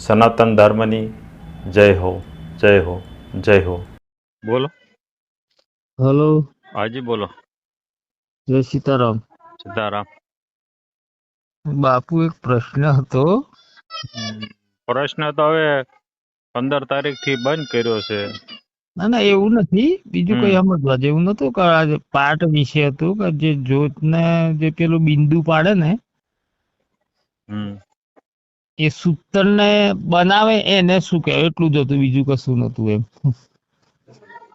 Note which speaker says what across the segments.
Speaker 1: સનાતન ધર્મની જય હો, જય હો, જય હો. બોલો.
Speaker 2: હલો,
Speaker 1: હાજી બોલો.
Speaker 2: જય સીતારામ.
Speaker 1: સીતારામ.
Speaker 2: બાપુ એક પ્રશ્ન હતો.
Speaker 1: પ્રશ્ન તો હવે 15 તારીખથી બંધ કર્યો છે.
Speaker 2: ના ના એવું નથી, બીજું કઈ સમજવા જેવું નતું કે આજે પાઠ વિશે હતું કે જે જ્યોતને જે પેલું બિંદુ પાડે ને એ સૂતરને બનાવે એને શું કહેવાય એટલું જ હતું, બીજું કશું નતું એમ.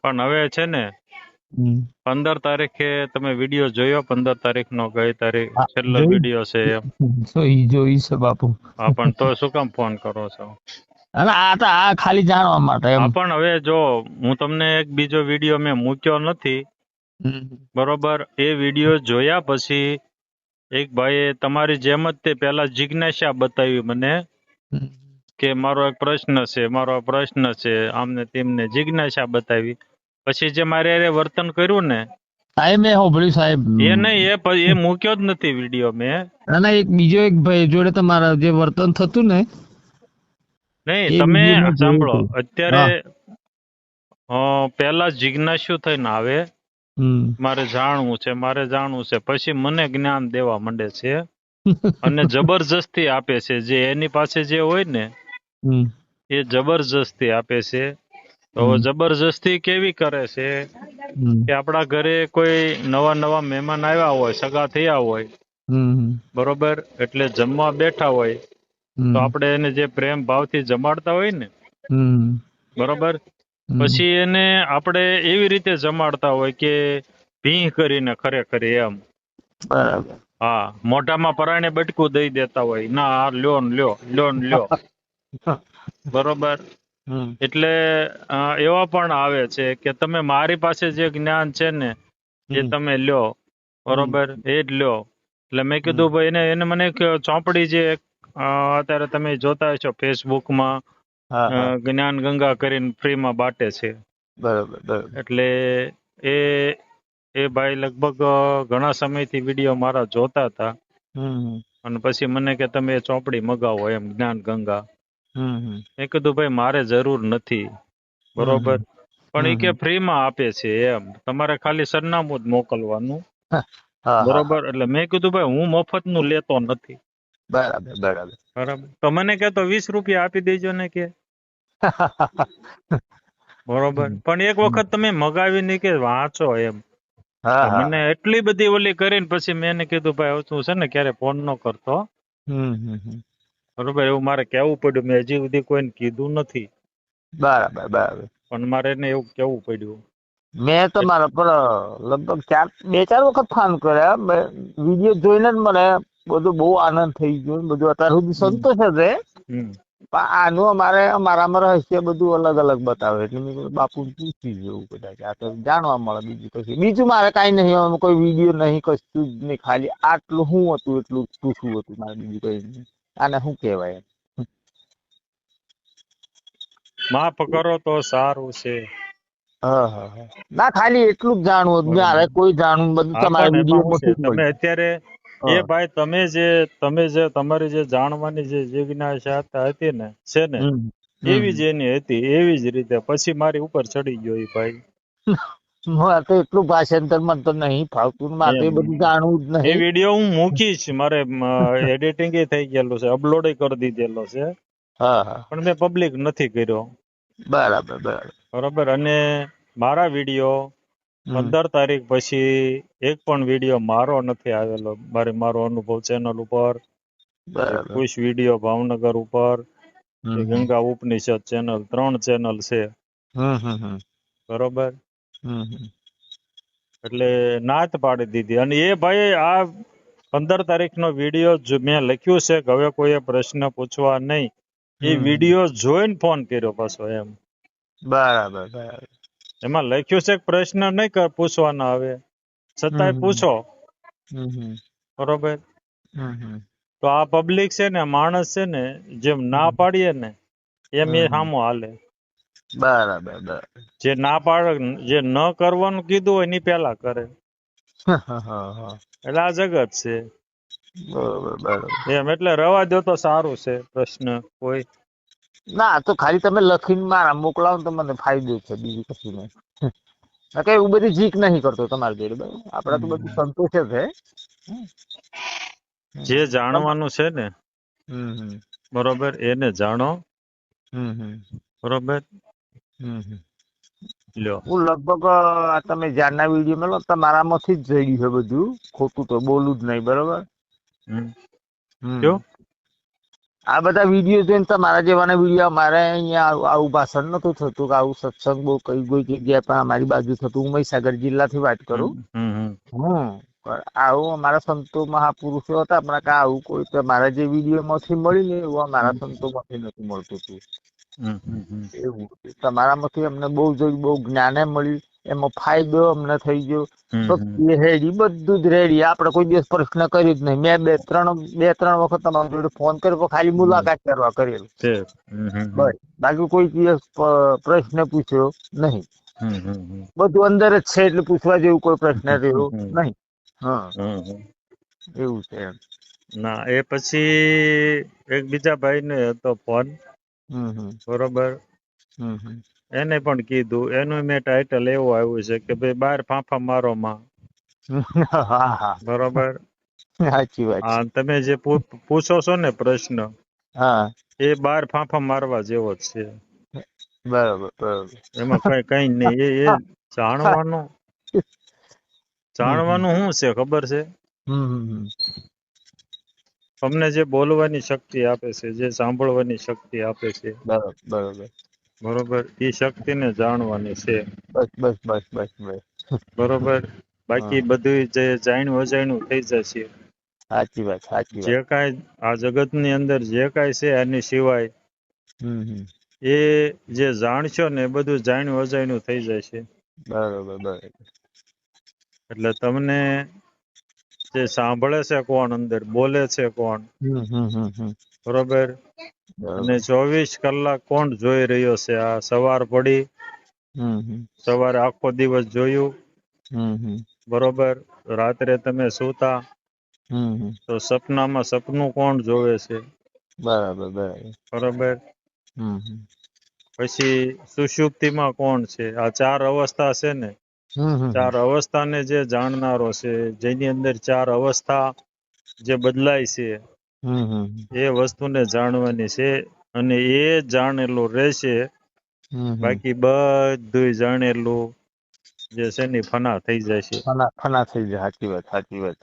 Speaker 1: પણ હવે છે ને 15 તારીખે તમે વિડીયો જોયો? 15 તારીખનો ગઈ તારીખ
Speaker 2: હા,
Speaker 1: છેલ્લો
Speaker 2: જોઈ
Speaker 1: વિડીયો છે એમ.
Speaker 2: જોઈ છે બાપુ.
Speaker 1: હા, પણ તો શું કામ ફોન કરો છો?
Speaker 2: અને આ તો આ ખાલી જાણવા માટે એમ.
Speaker 1: હા, પણ હવે જો હું તમને એક બીજો વિડીયો મેં મૂક્યો નથી, બરોબર? એ વિડીયો જોયા પછી એક ભાઈએ તમારી જેમ જ તે પહેલા જિજ્ઞાસા બતાવી મને કે મારો એક પ્રશ્ન છે, મારો પ્રશ્ન છે, આમને તેમને જિજ્ઞાસા બતાવી. પછી જે મારે હારે વર્તન કર્યું ને
Speaker 2: સાહેબ મેં સાંભળ્યું સાહેબ.
Speaker 1: એ નહીં, એ મૂક્યો જ નથી વિડીયો મેં.
Speaker 2: ના એક બીજો એક ભાઈ જોડે તમારા જે વર્તન થતું ને
Speaker 1: નહીં,
Speaker 2: એ
Speaker 1: તમે
Speaker 2: વિડીયો મેં જોયો
Speaker 1: સાંભળો.
Speaker 2: હતો.
Speaker 1: અત્યારે
Speaker 2: હા.
Speaker 1: પહેલા જિજ્ઞાસ્યુ થઈને આવે, મારે જાણવું છે, મારે જાણવું છે, પછી મને જ્ઞાન દેવા માંડે છે અને જબરજસ્તી આપે છે. જે એની પાસે જે હોય ને એ જબરજસ્તી આપે છે. તો જબરજસ્તી કેવી કરે છે કે આપણા ઘરે કોઈ નવા નવા મહેમાન આવ્યા હોય, સગા થયા હોય, બરોબર, એટલે જમવા બેઠા હોય તો આપણે એને જે પ્રેમ ભાવથી જમાડતા હોય ને, બરોબર, પછી એને આપણે એવી રીતે જમાડતા હોય કે ભીં કરીને ખરેખર એમ.
Speaker 2: બરાબર.
Speaker 1: હા, મોઢામાં પરાણે બટકું દઈ દેતા હોય, ના આ લ્યો ને લ્યો, લ્યો ને લ્યો, બરોબર. એટલે એવા પણ આવે છે કે તમે મારી પાસે જે જ્ઞાન છે ને એ તમે લ્યો, બરોબર, એ જ લ્યો. એટલે મેં કીધું ભાઈ એને મને એક ચોપડી જે અત્યારે તમે જોતા હશો ફેસબુકમાં, જ્ઞાન ગંગા કરીને ફ્રીમાં બાટે છે.
Speaker 2: બરાબર.
Speaker 1: એટલે એ એ ભાઈ લગભગ ઘણા સમયથી વિડીયો મારા જોતા હતા અને પછી મને કે તમે એ ચોપડી મગાવો એમ, જ્ઞાન ગંગા. મેં કીધું ભાઈ મારે જરૂર નથી, બરોબર, પણ એ કે ફ્રીમાં આપે છે એમ, તમારે ખાલી સરનામું જ મોકલવાનું, બરોબર. એટલે મેં કીધું ભાઈ હું મફતનું લેતો નથી.
Speaker 2: બરાબર.
Speaker 1: બરાબર, તો મને કે તો 20 રૂપિયા આપી દેજો ને કે, બરોબર. પણ એક વખત તમે મગાવીને કે વાંચો એમ. મને એટલી બધી ઓલી કરીને પછી મેં એને કીધું ભાઈ હવે તું છે ને ક્યારે ફોન ન કરતો, બરોબર, એવું મારે કેવું પડ્યું. મેં હજી સુધી કોઈને કીધું નથી,
Speaker 2: બરાબર.
Speaker 1: પણ મારે એને એવું કેવું પડ્યું.
Speaker 2: મેં તો મારા પર લગભગ 2-4 વખત ફોન કર્યા. વિડીયો જોઈને જ મને બધું બહુ આનંદ થઈ ગયો. બધું અત્યાર સુધી સંતોષ જ છે. પણ આનું મારામાં રહસ્ય બધું અલગ અલગ બતાવે. એટલે મેં કીધું બાપુ પૂછી જવું કદાચ, આ તો જાણવા મળે. બીજું મારે કઈ નહીં, કોઈ વિડીયો નહીં, કશું જ નહીં. ખાલી આટલું શું હતું એટલું પૂછવું હતું મારે, બીજું કઈ નહીં. આને શું કહેવાય?
Speaker 1: માફ કરો તો સારું છે.
Speaker 2: ના ખાલી એટલું જ જાણવું હતું. મારે કોઈ જાણવું બધું તમારા વિડીયો માંથી જ
Speaker 1: તમે
Speaker 2: મળ્યું.
Speaker 1: અત્યારે એ ભાઈ તમે જે તમારી જે જાણવાની જે જિજ્ઞાસા હતી ને છે ને, એવી જ એની હતી, એવી જ રીતે પછી મારી ઉપર ચડી ગયો એ ભાઈ.
Speaker 2: મારે તો એટલું ભાષાંતર મને તો નહીં ફાવતું. મારે તો એ બધું જાણવું જ
Speaker 1: એ
Speaker 2: નહીં.
Speaker 1: વિડીયો હું મૂકીશ, મારે એડિટિંગ થઈ ગયેલું છે, અપલોડ કરી દીધેલો છે, પણ મેં પબ્લિક નથી કર્યો.
Speaker 2: બરાબર.
Speaker 1: અને મારા વિડીયો 15 તારીખ પછી એક પણ વિડીયો મારો નથી આવેલો. મારો અનુભવ ચેનલ ઉપર, ખુશ વિડીયો ભાવનગર ઉપર, ગંગા ઉપનિષદ ચેનલ, 3 ચેનલ છે, બરોબર. એટલે નાત પાડી દીધી. અને એ ભાઈ આ 15 તારીખનો વિડીયો મેં લખ્યું છે કે હવે કોઈએ પ્રશ્ન પૂછવા નહીં, એ વિડીયો જોઈને ફોન કર્યો પાછો એમ.
Speaker 2: બરાબર.
Speaker 1: એમાં લખ્યું છે કે પ્રશ્ન નહીં પૂછવાના, આવે છતાંય પૂછો, બરોબર. તો આ પબ્લિક છે ને, માણસ છે ને, જેમ ના પાડીએ ને એમ એ સામો હાલે.
Speaker 2: બરાબર.
Speaker 1: જે ના પાડે, જે ન કરવાનું કીધું હોય એની પેલા કરે. એટલે આ જગત છે
Speaker 2: બરાબર.
Speaker 1: એમ. એટલે રવા દો તો સારું છે. પ્રશ્ન કોઈ
Speaker 2: ના તો ખાલી તમે લખીને મારા મોકલાવો તો મને ફાયદો છે, બીજું કશું નહીં. કઈ એવું બધી જીક નહીં કરતો તમારી જોડે, બરાબર. આપડા તો બધું સંતોષ જ છે.
Speaker 1: જે જાણવાનું છે ને બરોબર એને જાણો. બરોબર. લ્યો
Speaker 2: હું લગભગ તમે જ્યારના વિડીયો મેળવો તમારામાંથી જ જોઈ છે બધું, ખોટું તો બોલું જ નહીં, બરોબર. આ બધા વિડીયો જોઈને તમારા જેવાના વિડીયો અમારે અહીંયા આવું ભાષણ નતું થતું કે આવું સત્સંગ બહુ કઈ કોઈ જગ્યાએ પણ અમારી બાજુ થતું. હું મહીસાગર જિલ્લાથી વાત કરું. આવું અમારા સંતો મહાપુરુષો હતા પણ કે આવું કોઈ તમારા જે વિડીયો માંથી મળી ને એવું અમારા સંતો માંથી નથી મળતું હતું. એવું તમારામાંથી અમને બહુ જોયું, બહુ જ્ઞાને મળ્યું, એમાં ફાયદો અમને થઈ ગયો. ભક્તિ રેડી, બધું જ રેડી. આપણે કોઈ દિવસ પ્રશ્ન કર્યો જ નહીં. મેં બે ત્રણ વખત તમારી જોડે ફોન કર્યો, ખાલી મુલાકાત કરવા કરેલું, બસ. બાકી કોઈ દિવસ પ્રશ્ન પૂછ્યો નહીં. બધું અંદર જ છે એટલે પૂછવા જેવું કોઈ પ્રશ્ન રહ્યો નહીં. હા, એવું છે.
Speaker 1: ના એ પછી એક બીજા ભાઈ ને હતો ફોન, બરોબર. એને પણ કીધું, એનું મેં ટાઇટલ એવું આવ્યું છે કે ભાઈ 12 ફાંફા મારો માં. બરોબર.
Speaker 2: સાચી વાત.
Speaker 1: હા, તમે જે પૂછો છો ને પ્રશ્ન,
Speaker 2: હા,
Speaker 1: એ 12 ફાંફા મારવા જેવો જ છે.
Speaker 2: બરોબર બરોબર.
Speaker 1: એમાં કઈ નહીં. એ જાણવાનું શું છે ખબર છે? તમને જે બોલવાની શક્તિ આપે છે, જે સાંભળવાની શક્તિ આપે છે,
Speaker 2: બરોબર
Speaker 1: બરોબર, એ શક્તિને જાણવાની છે.
Speaker 2: બસ બસ બસ બસ બસ.
Speaker 1: બરોબર. બાકી બધું જે જાણ્યું અજાણ્યું થઈ જશે.
Speaker 2: સાચી વાત, સાચી વાત.
Speaker 1: જે કાંઈ આ જગત ની અંદર જે કાંઈ છે એની સિવાય એ જે જાણશો ને એ બધું જાણ્યું અજાણ્યું થઈ જશે.
Speaker 2: બરોબર બરોબર.
Speaker 1: એટલે તમને જે સાંભળે છે કોણ, અંદર બોલે છે કોણ, બરોબર, અને 24 કલાક કોણ જોઈ રહ્યો છે? આ સવાર પડી, સવારે આખો દિવસ જોયું, બરોબર, રાત્રે તમે સૂતા તો સપનામાં સપનું કોણ જોવે છે?
Speaker 2: બરાબર બરાબર.
Speaker 1: બરોબર. પછી સુષુપ્તિમાં કોણ છે? આ 4 અવસ્થા છે ને, 4 અવસ્થાને જે જાણનારો છે, જેની અંદર 4 અવસ્થા જે બદલાય છે, એ વસ્તુને જાણવાની છે. અને એ જાણેલું રહેશે. બાકી બધું જાણેલું જે છે ને ફના થઈ જશે.
Speaker 2: ફના થઈ જાય. સાચી વાત, સાચી વાત.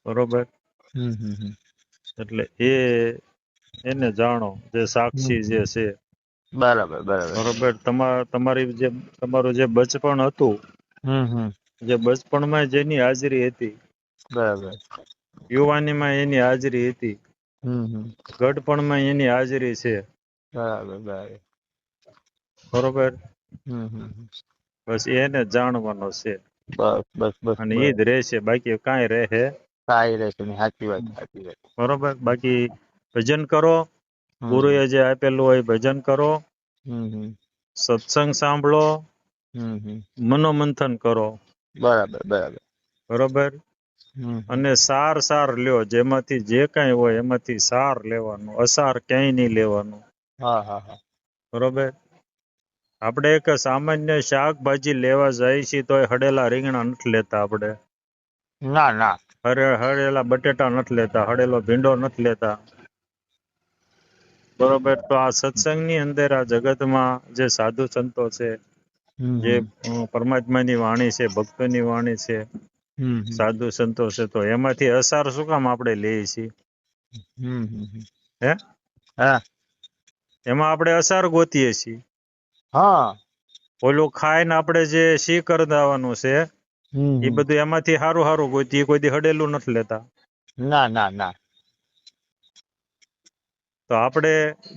Speaker 1: બરોબર. એટલે એને જાણો, જે સાક્ષી જે છે.
Speaker 2: બરાબર બરાબર.
Speaker 1: બરોબર. તમારું જે બચપણ હતું, જે બચપણમાં જેની હાજરી હતી,
Speaker 2: બરાબર,
Speaker 1: યુવાનીમાં એની હાજરી હતી, ગઢપણમાં એની હાજરી છે.
Speaker 2: બરાબર બરાબર.
Speaker 1: બરોબર. બસ એને જાણવાનો છે.
Speaker 2: બસ બસ બસ.
Speaker 1: અને ઈ જ રહેશે, બાકી કાંઈ રહે
Speaker 2: રહેશે નહીં. સાચી વાત, સાચી વાત.
Speaker 1: બરોબર. બાકી ભજન કરો, ગુરુએ જે આપેલું હોય ભજન કરો, સત્સંગ સાંભળો, મનોમંથન કરો.
Speaker 2: બરાબર બરાબર.
Speaker 1: બરોબર. અને સાર લ્યો, જેમાંથી જે કાંઈ હોય એમાંથી સાર લેવાનું, અસાર ક્યાંય નહીં લેવાનું. બરોબર. આપણે એક સામાન્ય શાકભાજી લેવા જાય છીએ તો હળેલા રીંગણા નથી લેતા આપણે.
Speaker 2: ના ના.
Speaker 1: હળેલા બટેટા નથી લેતા, હળેલો ભીંડો નથી લેતા. બરોબર. તો આ સત્સંગની અંદર, આ જગતમાં જે સાધુ સંતો છે, જે પરમાત્માની વાણી છે, ભક્તોની વાણી છે, સાધુ સંતો છે, તો એમાંથી અસાર શું કામ આપણે લઈએ છીએ? હે? એમાં આપણે અસાર ગોતીએ છીએ. ઓલું ખાઈને આપણે જે સી કરી દેવાનું છે, એ બધું એમાંથી સારું સારું ગોતીએ, કોઈ દી હડેલું નથી લેતા.
Speaker 2: ના ના ના.
Speaker 1: તો આપણે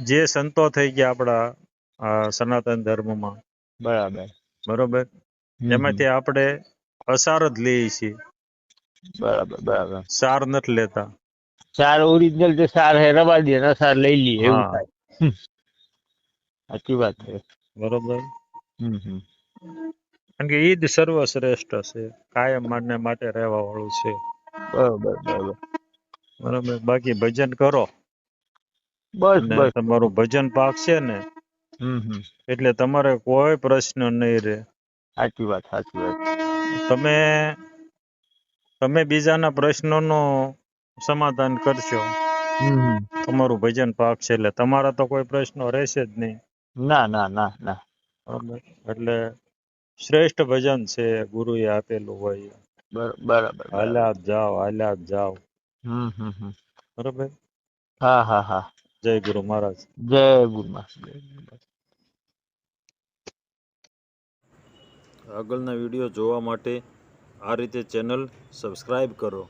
Speaker 1: જે સંતો થઈ ગયા આપણા સનાતન ધર્મમાં,
Speaker 2: બરાબર
Speaker 1: બરોબર, એમાંથી આપણે અસાર જ લઈએ છીએ.
Speaker 2: બરાબર બરાબર.
Speaker 1: સાર નથી લેતા.
Speaker 2: સાર ઓરિજિનલ જે સાર હે રવા દે, સાર લઈ લઈએ, એવું થાય. સાચી વાત છે.
Speaker 1: બરોબર. કારણ કે ઈ જ સર્વશ્રેષ્ઠ છે, કાયમ માટે રહેવા વાળું છે.
Speaker 2: બરોબર બરોબર.
Speaker 1: બરોબર. બાકી ભજન કરો.
Speaker 2: બસ
Speaker 1: અને
Speaker 2: બસ
Speaker 1: તમારું ભજન પાકશે ને એટલે તમારે કોઈ પ્રશ્ન નહીં રહે.
Speaker 2: સાચી વાત સાચી વાત.
Speaker 1: તમે તમે બીજાના પ્રશ્નોનું સમાધાન કરશો, તમારું ભજન પાકશે એટલે તમારા તો કોઈ પ્રશ્નો રહેશે જ નહીં.
Speaker 2: ના ના ના ના.
Speaker 1: એટલે શ્રેષ્ઠ ભજન છે, ગુરુએ આપેલું હોય.
Speaker 2: બરાબર.
Speaker 1: હાલ્યા જ જાઓ. બરોબર.
Speaker 2: હા હા હા.
Speaker 1: જય ગુરુ મહારાજ.
Speaker 2: જય ગુરુ મહારાજ.
Speaker 1: આગળના વિડીયો જોવા માટે આ રીતે ચેનલ સબસ્ક્રાઇબ કરો.